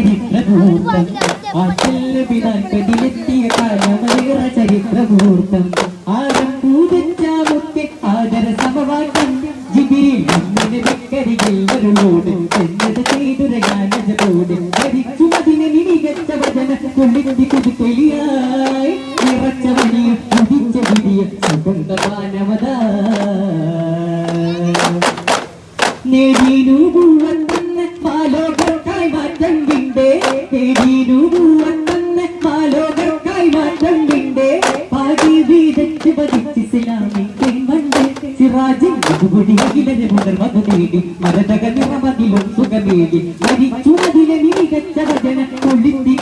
ചരിത്രമുഹൂർത്തം ആറ്റല്ലതിലെത്തിയ കാലമേറെ ചരിത്രമുഹൂർത്തം ആരം പൂജച്ചാമുക്കെ ആദര സമവാക്യം ജിബിരിൽ മണ്ണിന് വെക്കരികിൽ വരുളോട് എന്നത് ചെയ്തുരകാനജോട് ധരിച്ചു അതിനെ മികച്ച വചന കൊള്ളിത്തി കുതിക്കെളിയായി നിറച്ച വനിയ കുതിച്ച വിധിയ സുഗന്ധമാനവത നേടിനൂപൂവത്തന്നെ മാലോകർക്കായി മാറ്റം വിണ്ടേ നേടിനൂപൂവത്തന്നെ മാലോകർക്കായി മാറ്റം വിണ്ടേ പാടി വീതച്ച് പതിച്ച് ഇസ്ലാമിന്റെ മണ്ണ് സിറാജിൻ മുതുകുടിയിലെ മുതൽ മധു നേടി മരതക നിറമതിലും സുഖമേടി മരിച്ചു അതിലെ മികച്ച വചന കൊള്ളിത്തി